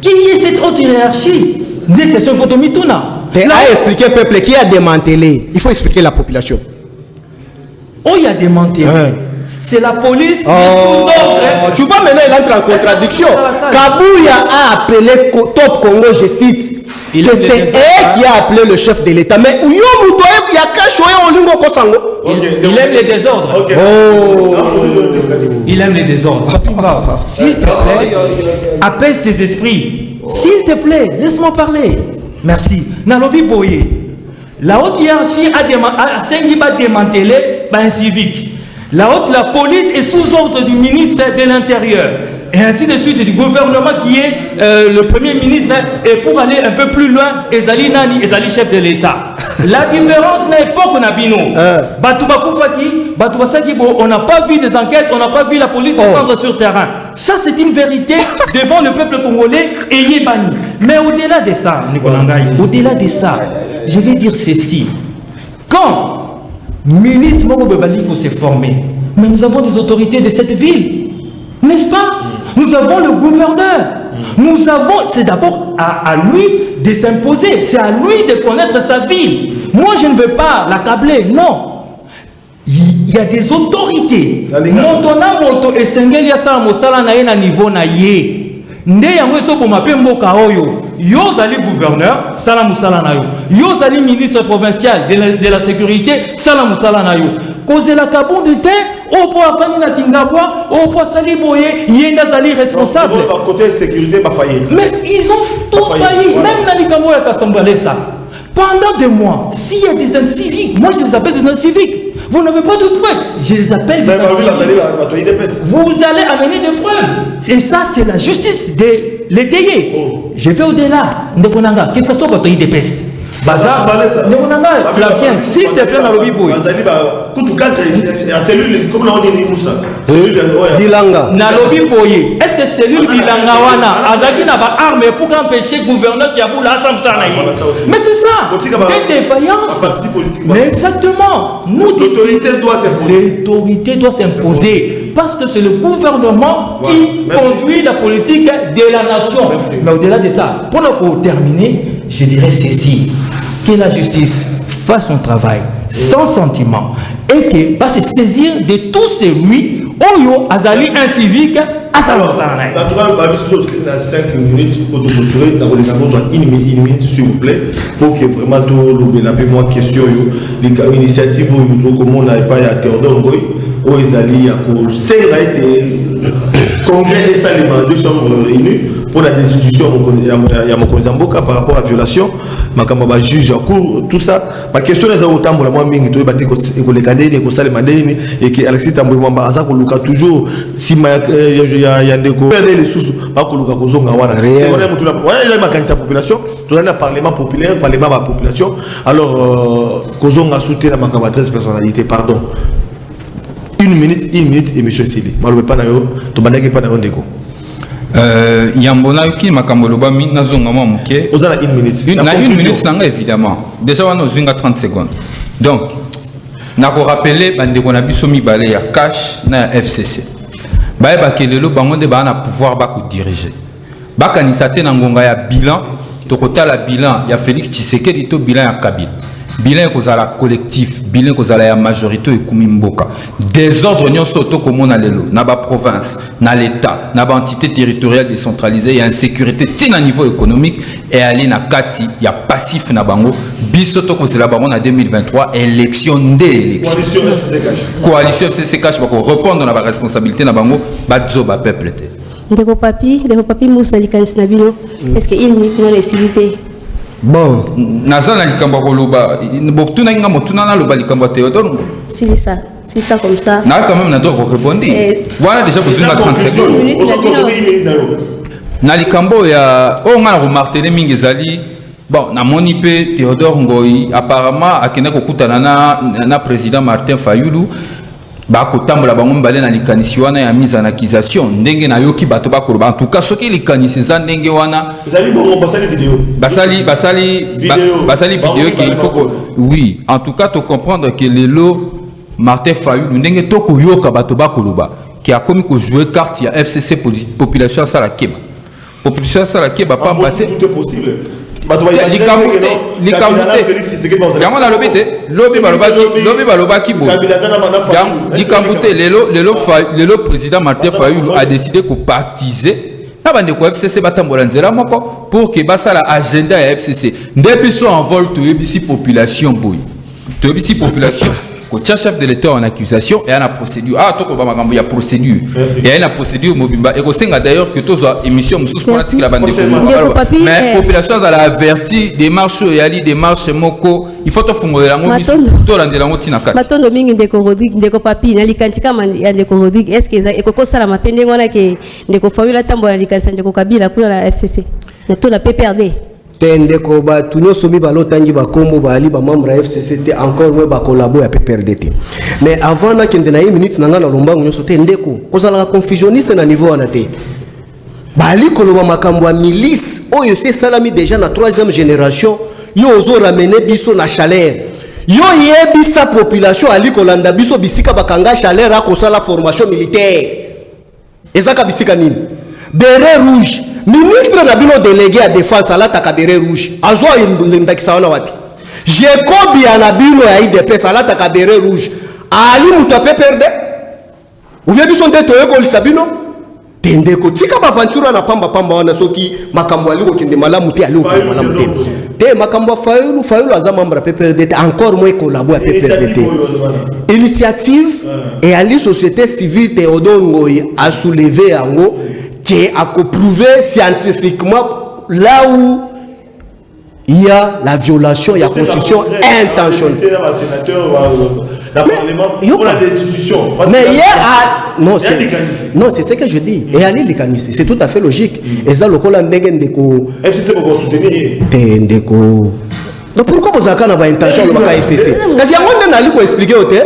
Qui est cette haute hiérarchie? Des questions photomituna. À expliquer au peuple qui a démantelé. Il faut expliquer la population. Oh, il y a démantelé. C'est la police qui tu vois maintenant, il entre en contradiction. Kabouya a appelé Top Congo, je cite, que c'est eux qui a appelé le chef de l'État. Mais il y a qu'un choix au Lingo Kosango. Il aime les désordres. Il aime les désordres. S'il te plaît, apaise tes esprits. S'il te plaît, laisse-moi parler. Merci. Nalobi Boye. La haute hiérarchie a démantelé un civique. La police est sous ordre du ministre de l'Intérieur. Et ainsi de suite du gouvernement qui est le premier ministre. Et pour aller un peu plus loin, Ezali Nani, Ezali chef de l'État. La différence n'est pas qu'on a bino. On n'a pas vu des enquêtes, on n'a pas vu la police descendre sur terrain. Ça, c'est une vérité devant le peuple congolais et Yébani. Mais au-delà de ça, Nicolas Ngaï, au-delà de ça, je vais dire ceci. Quand ministre Moko Bebaliko s'est formé, mais nous avons des autorités de cette ville, n'est-ce pas? Nous avons le gouverneur. Nous avons, c'est d'abord à lui de s'imposer, c'est à lui de connaître sa ville. Moi, je ne veux pas l'accabler, non. Il y a des autorités. Montona moto et sengeli ya sala mosala na ye na niveau na ye. Nde yango eso ko mape mboka oyo. Yo zali gouverneur, sala musala na yo. Yo zali ministre provincial de la sécurité, sala musala na yo. Cause la kabonde te, au po afani na Kingabwa, au po sali boye, yenda zali responsable. Côté sécurité, pas failli. Mais ils ont tout failli, même dans les Kambo et Kassambalé ça. Pendant des mois, s'il y a des inciviques, moi je les appelle des inciviques. Vous n'avez pas de preuves, je les appelle des inciviques. Vous allez amener des preuves. Et ça, c'est la justice de l'étayer. Je vais au-delà. Ndekonanga, que ce soit votre idée peste. Bazar, Ndekonanga, Flavien, s'il te plaît, dans le bibouille. Comment on dit Moussa? Bilanga. Nalobi Boye. Est-ce que cellule Bilanga wana Azaki n'a pas arme pour empêcher le gouverneur qui a voulu l'Assemblée? Mais c'est ça. Des défaillances. Mais exactement. L'autorité doit s'imposer. L'autorité doit s'imposer. Parce que c'est le gouvernement qui conduit la politique de la nation. Mais au-delà de ça, pour terminer, je dirais ceci. Que la justice fasse son travail sans sentiment et que va se saisir de tout celui Oyo Azali un civique à Salon. En tout cas, il y a 5 minutes pour clôturer. Une minute, s'il vous plaît, pour que vraiment tout le moi question l'initiative comment on n'a pas à Théodore Ngoy où ils allaient à c'est congrès et ça les deux chambres réunies pour la destitution il y a mon Zamboka par rapport à la violation ma juge en cours tout ça ma question est autant pour moi mingi to battre ko les cadets ko sale mandeni et que Alexis Tambo Mwamba aza ko luka toujours si ma ya ndeko les sous ba ko luka ko zonga wana réel on a ma candidature population tout dans parlement populaire parlement ma population alors ko zonga soutenir ma candidature personnalité pardon une minute et monsieur Sili malobé pas na yo to bandaki pas na yo ndeko Yambona yuki makambo loba mi nazonga mwa muke. Ozala une minute. Na une minute nanga évidemment. Déjà on a 30 secondes. Donc na ko rappeler bande ko na biso mibale ya cash na FCC. Ba ba kelelo bango de ba na pouvoir ba ko diriger. Ba kanisa te na ngonga ya bilan to kotala bilan ya Félix Tshisekedi to bilan ya Kabila. Bilan kozala collectif, bilan kozala ya majorité et kumimboka. Désordre nyonso to komona lelo na ba province, na l'état, na ba entité territoriale décentralisée et insécurité tina niveau économique et aller na kati ya passif na bango biso to kozela bango na 2023 élection d'élection. Coalition FCC cash ba ko répondre na ba responsabilité na bango ba zo ba peuple te. Ndeko papi Moussa likanisi na bino. Est-ce que il nous les civilités? Bon, nazana likambo koloba botuna nga motuna na loba likambo Théodore. C'est ça comme ça. Na quand même na droit répondre. Voilà déjà besoin de 30 secondes. Na likambo ya on a remarqué mingi zali Bon, na monipe Théodore Ngoyi apparemment akenda kokutana na président Martin Fayulu ba kotambola bango mbale na likanisi wana ya mise en accusation ndenge na yoki bato ba koloba en tout cas soki likanisi za ndenge wana basali vidéo que il faut que oui en tout cas to comprendre que lelo Martin Fayulu ndenge to koyoka bato ba koloba qui a commis ko jouer carte ya FCC population sala keba pas battre tout est possible. Yango na lobby te lobby balobaki bo lelo président Martin Fayulu a décidé de pactiser na bande ko FCC batambola nzela moko pour que basala agenda ya FCC ndebiso en vol to yebisi population boy to yebisi population ko chef de l'état en accusation et en procédure toko ba makambo ya procédure et en procédure mobimba et ko senga d'ailleurs que tozo émission mususu pour la bande mais population a averti démarche yali démarche moko il faut to fungolela ngo biso to landela ngo tina kati matondo mingi ndeko Rodrigue ndeko papi na likantika ya ndeko Rodrigue est-ce que eko ko sala mapende ngona ke ndeko Fayulu tambo na likanisa ndeko Kabila kula la FCC na to la PPRD tende ko ba tunyo somi balotangi ba kombo ba ali ba membre FCCT encore moins ba collabo ya PPRD. Mais avant na kende na 1 minute nanga na lombango nyoso tende ko kozala confusionniste na niveau wana te ba ali koloba makambo ya milice oyo c'est salami déjà na 3e génération yo ozo ramener biso na chaleur yo yebisa population ali kolanda biso bisika bakanga chaleur a kosala formation militaire ezaka bisika nini beret rouge ministre Nabino délégué à défense à la takabere rouge azo ndakisa wana wapi Jacob ya Nabino ya IDPS à la takabere rouge ali muto PPRD ou bien biso ndeto yeko lisabino tende ko tika ba aventure na pamba wana soki makambo ali ko kende malamu te ali ko malamu te makambo Fayulu aza membre PPRD encore moins collabo à PPRD initiative et ali société civile Théodore Ngoyi a soulevé yango qui a prouvé scientifiquement là où il y a la violation, il y a constitution intentionnelle. Mais non, c'est ce que je dis. Et aller les canaliser, c'est tout à fait logique. Et ça, le col en dégo. FCC pour soutenir. Donc pourquoi vous avez une intention de faire FCC? Parce qu'il y a un moment pour expliquer au thé.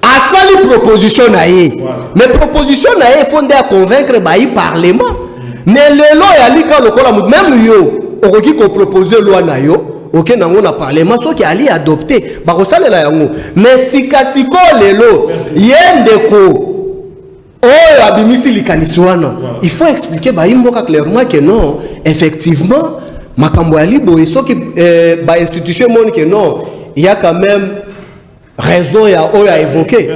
À ça, les propositions naïe. Mais propositions naïe fondées à convaincre le Parlement. Mais le loi est allé quand le col même yo, au qui qu'on propose loi naïo, ok, n'a on a Parlement, ce qui est allé adopter. Bah ça le la mais si kasiko le lo, yendeko, oh abimisi likaniswana. Il faut expliquer bah imboka clairement que non, effectivement, makambo ali boy, ce qui bah institution monde que non, il y a quand même raison à évoquer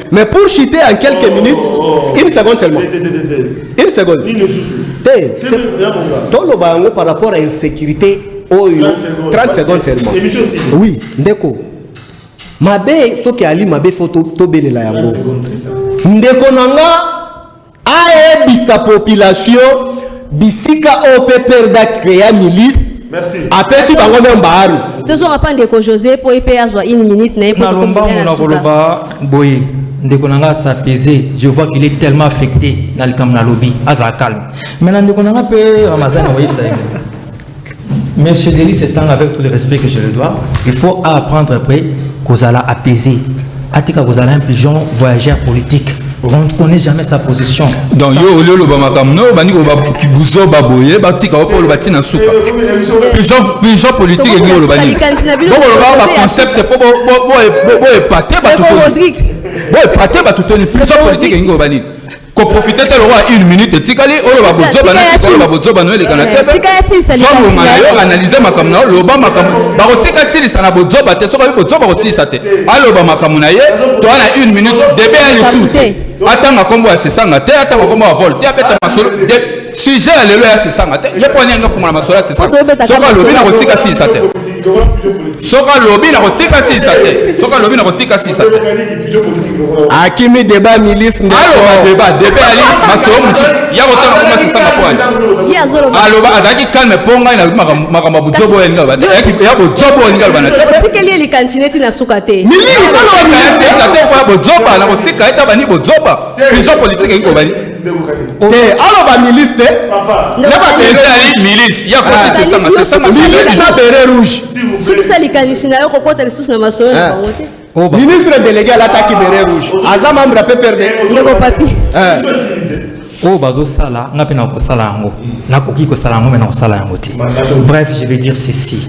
mais pour chuter en quelques minutes une seconde seulement une seconde par rapport à l'insécurité 30 secondes seulement oui ndeko mabe soki ali mabe photo tobelela yango ndeko nanga aebisa population bisika OPPR da créer milice. Merci. Après si bango membaru. Ce sont pas ndeko José pour épée azwa 1 minute na pour boye ndeko nanga s'apaiser, je vois qu'il est tellement affecté dans le camp na lobby, azwa calme. Maintenant ndeko nanga pe Ramazan voyez ça. Monsieur Delis, c'est ça avec tout le respect que je le dois. Il faut apprendre après qu'on allait apaiser. Atika vous allez un pigeon voyageur politique. On ne connaît jamais sa position. Donc, yo, le Bamakam, no, bani ko ki buzo baboye, batika ko le batina souka. Pigeon politique et le bani. Bon, le concept bo épaté ba tout. Bo épaté ba tout ni pigeon politique et le bani. Ko profiter le roi 1 minute tikali o ba bozo bana tikali ba bozo bana le kanate. So mo manayo analyser makam na lo ba makam ba ko tika sili sana bozo ba te so ba bozo ba ko sili sate. Alo ba makam na ye to ana 1 minute debe ali sou. Attends, combo à 600 à terre, attends, combo à vol. Tu as bête ma solo. Sujet à l'élo à 600 à terre. Il y a pas un gars fumant ma solo à 600. Soka lobby na rotika 6 à terre. Soka lobby na rotika 6 à terre. Soka lobby na rotika 6 à terre. Akimi débat milice. Alors débat ali ma solo musi. Il y a autant comme 600 à point. Ya zolo. Alors azaki calme ponga ina makamba buzobo enga ba. Ya buzobo enga ba na. C'est que les cantinettes na sukate. Milice na rotika 6 à terre. Buzoba na rotika eta bani buzoba. Pigeon politique iko bani. alors ba milice te Papa. na ba milice. Il y a quoi c'est ça, milice na beret rouge. soki salikanisi na yo kokota lisusu na masolo na bango te Ministre délégué alataki beret rouge. Aza membre ya PPRD. ndeko papi Oh, bazo sala, n'a pas na sala yango. Na koki ko sala yango, mais na sala yango te. Bref, je vais dire ceci.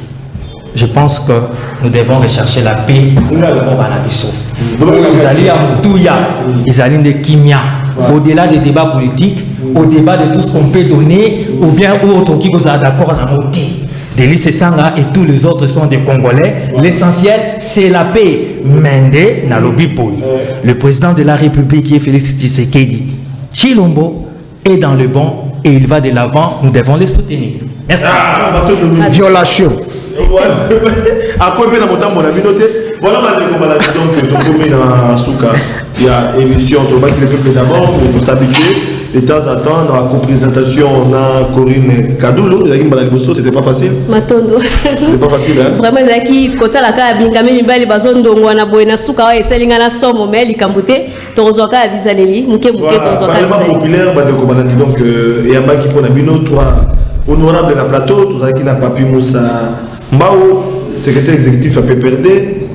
Je pense que nous devons rechercher la paix au Banabiso. Ils allaient de Kimia. Au-delà des débats politiques, au-delà de tout ce qu'on peut donner, ou bien autre qui vous a d'accord dans nos Délice Sanga et tous les autres sont des Congolais. L'essentiel, c'est la paix. Mende Nalobi Poi. Le président de la République, qui est Félix Tshisekedi, Chilombo, est dans le bon et il va de l'avant. Nous devons le soutenir. Merci. Violation. À quoi peut-on monter mon binote? Voilà ma recommandation que tu peux dans Souka. Il y a émission de le peuple d'abord pour s'habituer. De temps en temps, dans la co-présentation, on a Corinne Kadoulou, c'était pas facile. Matondo. C'était pas facile, hein? Vraiment, Zaki, kota la ka bingame mibali bazondo ngwana boyena suka wa eselinga na somo mais likambute tozoka bizaleli muke tozoka bizaleli. Populaire bande ko banandi donc et amba qui pona bino toi honorable na plateau, tout ça qui n'a pas pu Moussa Mbao, secrétaire exécutif à PPRD.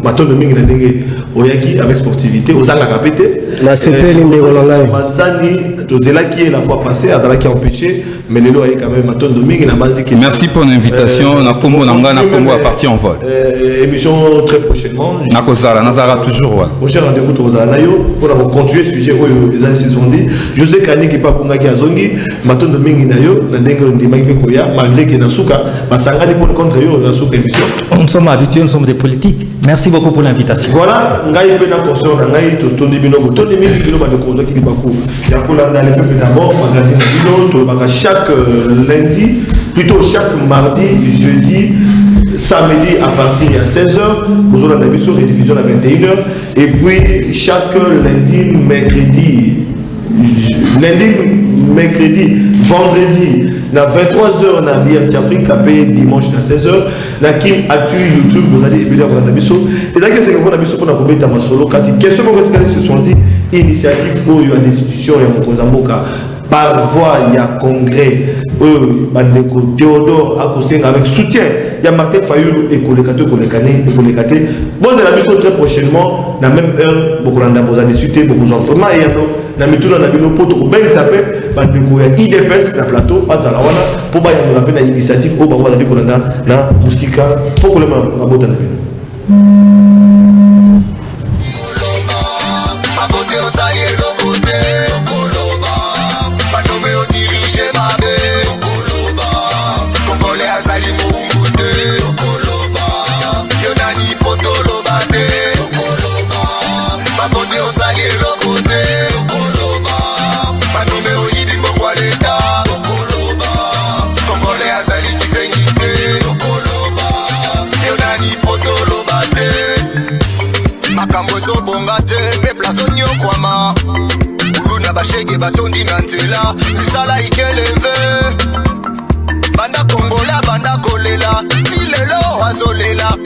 Matondo mingi na ndenge oyaki avec sportivité ozanga kapete la CPL ndeko langai mazani tozela qui est la fois passée azala qui a empêché mais lelo ay quand même Matondo mingi na bazi qui. Merci pour l'invitation na kombo nanga na kombo à partir en vol. Émission très prochainement na kozala nazara toujours wa prochain rendez-vous tozala na yo pour continuer sujet oyo les anciens ont dit José Kani qui pas konga ki azongi Matondo mingi na yo na ndenge ndimaki pe koya malgré que na suka basangani pour contre yo na suka émission. Nous sommes habitués, nous sommes des politiques. Merci beaucoup pour l'invitation. Voilà, ngai pe na consort na ngai to tondi bino botondi mingi bino ba de kozo ki baku. Ya kula na le peuple d'abord magazine bino to baka chaque lundi, plutôt chaque mardi, jeudi, samedi à partir de 16h, vous aurez la émission rediffusion à 21h et puis chaque lundi, mercredi, vendredi, à 23h, na Bière Afrique, après dimanche à 16h, na Kim Actu YouTube, vous allez évidemment voir la mission. Et ça, c'est que vous avez mission pour la communauté Masolo, car si question vous retirez ce sont dit initiative pour il y a des institutions, il y a mon Kozamboka, par voie, il y a congrès, Théodore Akosenga avec soutien, il y a Martin Fayoulou et Kolekate. Bon, de la mission très prochainement, dans la même heure, beaucoup vous avez discuté, beaucoup d'informations, et na mituna na bino poto ko ben s'appelle bandeko ya IDPS na plateau pas à la wana pour ba ya na pena initiative ko ba wa diko na musika pour ko le mabota na bino bashege batondi na nzela misala ikeleve banda kongola banda kolela ti lelo azolela